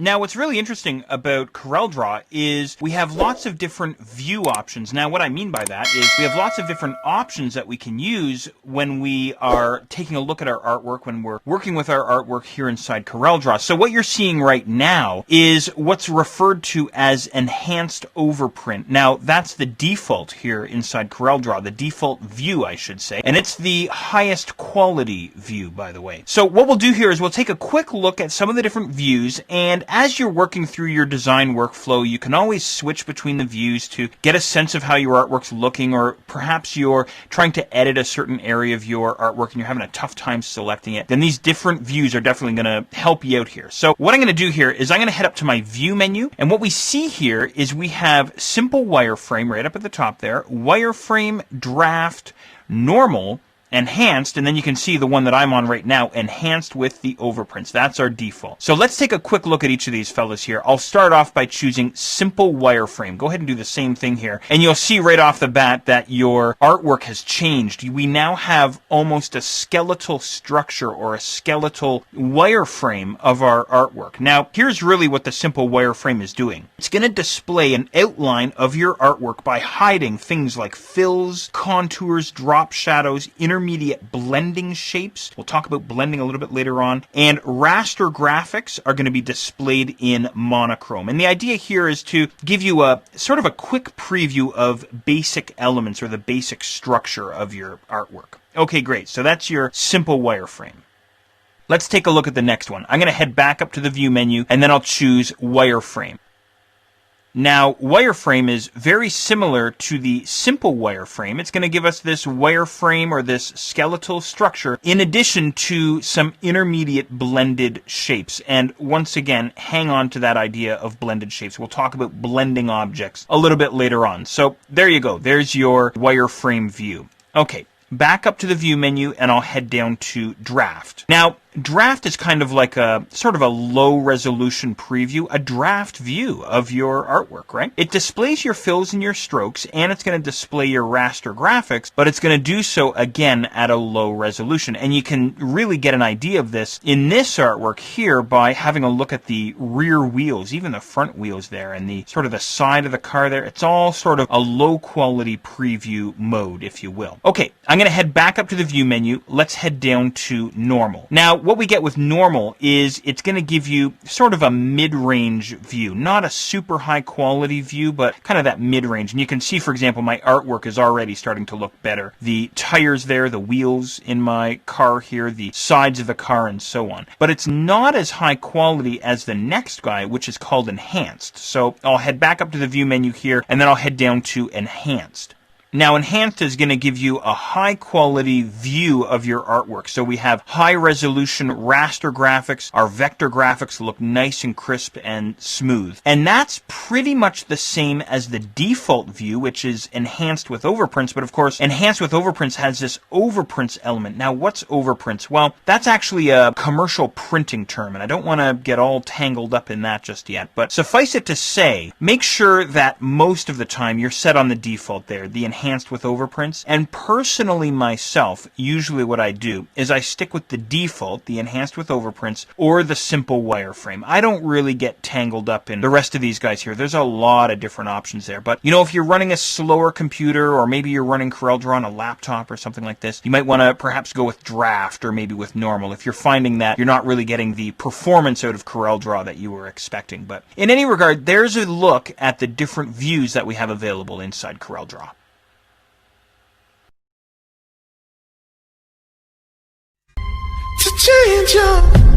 Now, what's really interesting about CorelDRAW is we have lots of different view options. Now, what I mean by that is we have lots of different options that we can use when we are taking a look at our artwork, when we're working with our artwork here inside CorelDRAW. So what you're seeing right now is what's referred to as enhanced overprint. Now, that's the default here inside CorelDRAW, the default view, I should say. And it's the highest quality view, by the way. So what we'll do here is we'll take a quick look at some of the different views, and as you're working through your design workflow, you can always switch between the views to get a sense of how your artwork's looking, or perhaps you're trying to edit a certain area of your artwork and you're having a tough time selecting it. Then these different views are definitely going to help you out here. So what I'm going to do here is I'm going to head up to my view menu, and what we see here is we have simple wireframe right up at the top there, wireframe, draft, normal, enhanced, and then you can see the one that I'm on right now, enhanced with the overprints. That's our default. So let's take a quick look at each of these fellas here. I'll start off by choosing simple wireframe. Go ahead and do the same thing here. And you'll see right off the bat that your artwork has changed. We now have almost a skeletal structure or a skeletal wireframe of our artwork. Now, here's really what the simple wireframe is doing. It's going to display an outline of your artwork by hiding things like fills, contours, drop shadows, intermediate blending shapes. We'll talk about blending a little bit later on. And raster graphics are going to be displayed in monochrome. And the idea here is to give you a sort of a quick preview of basic elements or the basic structure of your artwork. Okay, great. So that's your simple wireframe. Let's take a look at the next one. I'm going to head back up to the view menu, and then I'll choose wireframe. Now, wireframe is very similar to the simple wireframe. It's going to give us this wireframe or this skeletal structure in addition to some intermediate blended shapes. And once again, hang on to that idea of blended shapes. We'll talk about blending objects a little bit later on. So there you go. There's your wireframe view. Okay, back up to the view menu, and I'll head down to draft. Now, draft is kind of like a sort of a low resolution preview, a draft view of your artwork, right? It displays your fills and your strokes, and it's going to display your raster graphics, but it's going to do so again at a low resolution. And you can really get an idea of this in this artwork here by having a look at the rear wheels, even the front wheels there, and the sort of the side of the car there. It's all sort of a low quality preview mode, if you will. Okay, I'm going to head back up to the view menu. Let's head down to normal. Now, what we get with normal is it's going to give you sort of a mid-range view. Not a super high quality view, but kind of that mid-range. And you can see, for example, my artwork is already starting to look better. The tires there, the wheels in my car here, the sides of the car, and so on. But it's not as high quality as the next guy, which is called enhanced. So I'll head back up to the view menu here, and then I'll head down to enhanced. Now, enhanced is going to give you a high quality view of your artwork. So we have high resolution raster graphics. Our vector graphics look nice and crisp and smooth. And that's pretty much the same as the default view, which is enhanced with overprints. But of course, enhanced with overprints has this overprints element. Now, what's overprints? Well, that's actually a commercial printing term, and I don't want to get all tangled up in that just yet. But suffice it to say, make sure that most of the time you're set on the default there, the enhanced with overprints. And personally myself, usually what I do is I stick with the default, the enhanced with overprints, or the simple wireframe. I don't really get tangled up in the rest of these guys here. There's a lot of different options there. But, you know, if you're running a slower computer, or maybe you're running CorelDRAW on a laptop or something like this, you might want to perhaps go with draft or maybe with normal if you're finding that you're not really getting the performance out of CorelDRAW that you were expecting. But in any regard, there's a look at the different views that we have available inside CorelDRAW. To change up.